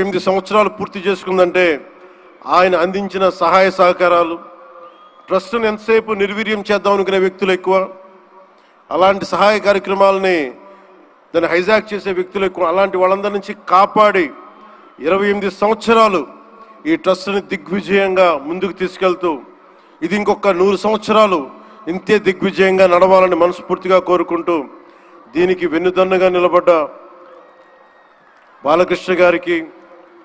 8 సంవత్సరాలు పూర్తి చేసుకుందంటే ఆయన అందించిన సహాయ సహకారాలు ట్రస్ట్ను ఎంతసేపు నిర్వీర్యం చేద్దాం అనుకునే వ్యక్తులు ఎక్కువ, అలాంటి సహాయ కార్యక్రమాలని దాన్ని హైజాక్ చేసే వ్యక్తులు ఎక్కువ. అలాంటి వాళ్ళందరి నుంచి కాపాడి 28 సంవత్సరాలు ఈ ట్రస్ట్ని దిగ్విజయంగా ముందుకు తీసుకెళ్తూ ఇది ఇంకొక 100 సంవత్సరాలు ఇంతే దిగ్విజయంగా నడవాలని మనస్ఫూర్తిగా కోరుకుంటూ దీనికి వెన్నుదన్నుగా నిలబడ్డ బాలకృష్ణ గారికి,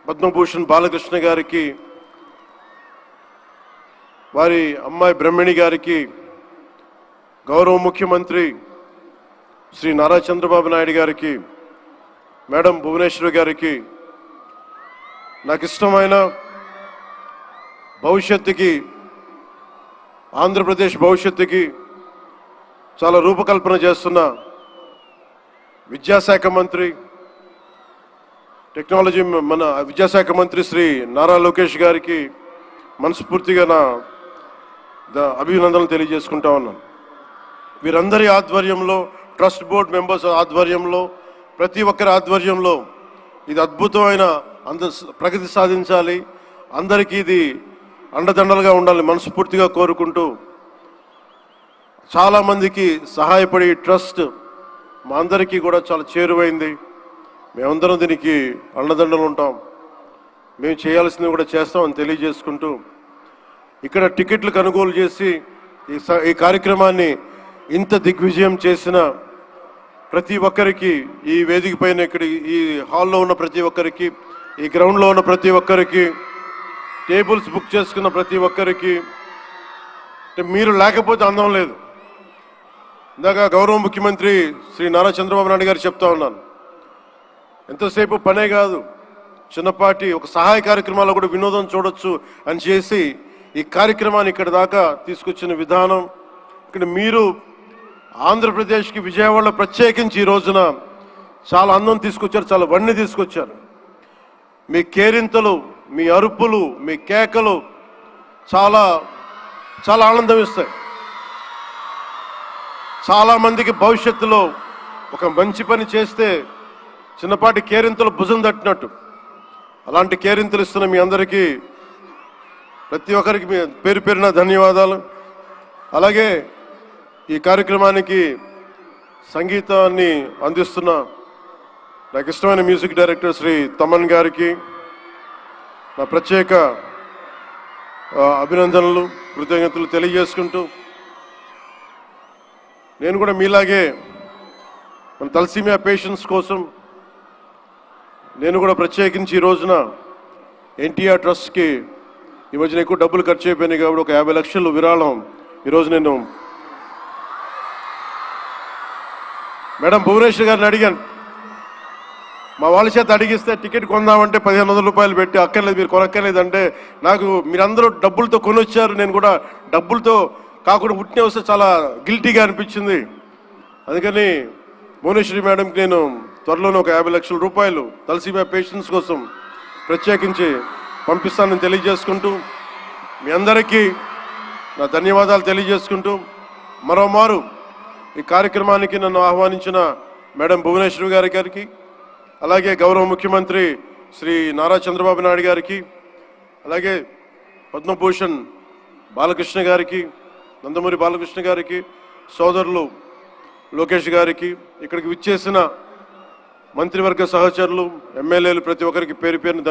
పద్మభూషణ్ బాలకృష్ణ గారికి, వారి అమ్మాయి బ్రహ్మణి గారికి, గౌరవ ముఖ్యమంత్రి శ్రీ నారా చంద్రబాబు నాయుడు గారికి, మేడం భువనేశ్వరి గారికి, నాకు ఇష్టమైన భవిష్యత్తుకి, ఆంధ్రప్రదేశ్ భవిష్యత్తుకి చాలా రూపకల్పన చేస్తున్న విద్యాశాఖ మంత్రి, టెక్నాలజీ మన విద్యాశాఖ మంత్రి శ్రీ నారా లోకేష్ గారికి మనస్ఫూర్తిగా నా అభినందనలు తెలియజేసుకుంటా ఉన్నాను. వీరందరి ఆధ్వర్యంలో, ట్రస్ట్ బోర్డ్ మెంబర్స్ ఆధ్వర్యంలో, ప్రతి ఒక్కరి ఆధ్వర్యంలో ఇది అద్భుతమైన ప్రగతి సాధించాలి, అందరికీ ఇది అండదండలుగా ఉండాలి మనస్ఫూర్తిగా కోరుకుంటూ, చాలామందికి సహాయపడి ట్రస్ట్ మా అందరికీ కూడా చాలా చేరువైంది. మేమందరం దీనికి అండదండలు ఉంటాం, మేము చేయాల్సింది కూడా చేస్తామని తెలియజేసుకుంటూ, ఇక్కడ టికెట్లు కొనుగోలు చేసి ఈ కార్యక్రమాన్ని ఇంత దిగ్విజయం చేసిన ప్రతి ఒక్కరికి, ఈ వేదిక పైన ఇక్కడ ఈ హాల్లో ఉన్న ప్రతి ఒక్కరికి, ఈ గ్రౌండ్లో ఉన్న ప్రతి ఒక్కరికి, టేబుల్స్ బుక్ చేసుకున్న ప్రతి ఒక్కరికి, మీరు లేకపోతే అందం లేదు. ఇందాక గౌరవ ముఖ్యమంత్రి శ్రీ నారా చంద్రబాబు నాయుడు గారు చెప్తా ఉన్నాను, ఎంతసేపు పనే కాదు, చిన్నపాటి ఒక సహాయ కార్యక్రమాల్లో కూడా వినోదం చూడొచ్చు అని చేసి ఈ కార్యక్రమాన్ని ఇక్కడ దాకా తీసుకొచ్చిన విధానం, ఇక్కడ మీరు ఆంధ్రప్రదేశ్కి విజయవాడలో ప్రత్యేకించి ఈ రోజున చాలా అందం తీసుకొచ్చారు, చాలా వన్నె తీసుకొచ్చారు. మీ కేరింతలు, మీ అరుపులు, మీ కేకలు చాలా చాలా ఆనందం ఇస్తాయి. చాలామందికి భవిష్యత్తులో ఒక మంచి పని చేస్తే చిన్నపాటి కేరింతలు భుజం తట్టినట్టు, అలాంటి కేరింతలు ఇస్తున్న మీ అందరికీ, ప్రతి ఒక్కరికి మీ పేరు పేరున ధన్యవాదాలు. అలాగే ఈ కార్యక్రమానికి సంగీతాన్ని అందిస్తున్న నాకు ఇష్టమైన మ్యూజిక్ డైరెక్టర్ శ్రీ తమన్ గారికి నా ప్రత్యేక అభినందనలు, కృతజ్ఞతలు తెలియజేసుకుంటూ, నేను కూడా మీలాగే మన తలసీమియా పేషెంట్స్ కోసం నేను కూడా ప్రత్యేకించి ఈ రోజున ఎన్టీఆర్ ట్రస్ట్కి ఈ మధ్యన ఎక్కువ డబ్బులు ఖర్చు అయిపోయినాయి కాబట్టి ఒక 50 లక్షలు విరాళం ఈరోజు నేను మేడం భువనేశ్వర్ గారిని అడిగాను. మా వాళ్ళ చేత అడిగిస్తే టికెట్ కొందామంటే 1500 రూపాయలు పెట్టి, అక్కర్లేదు మీరు కొనక్కర్లేదంటే, నాకు మీరందరూ డబ్బులతో కొనొచ్చారు, నేను కూడా డబ్బులతో కాకుండా ఉట్టినే వస్తే చాలా గిల్టీగా అనిపించింది. అందుకని భువనేశ్వరి మేడంకి నేను త్వరలోనే ఒక 50 లక్షల రూపాయలు తలసీమియా పేషెంట్స్ కోసం ప్రత్యేకించి పంపిస్తానని తెలియజేసుకుంటూ, మీ అందరికీ నా ధన్యవాదాలు తెలియజేసుకుంటూ, మరోమారు ఈ కార్యక్రమానికి నన్ను ఆహ్వానించిన మేడం భువనేశ్వరి గారికి, అలాగే గౌరవ ముఖ్యమంత్రి శ్రీ నారా చంద్రబాబు నాయుడు గారికి, అలాగే పద్మభూషణ్ బాలకృష్ణ గారికి, నందమూరి బాలకృష్ణ గారికి, సోదరులు లోకేష్ గారికి, ఇక్కడికి విచ్చేసిన మంత్రివర్గ సహచరులు, ఎమ్మెల్యేలు ప్రతి ఒక్కరికి పేరు పేరున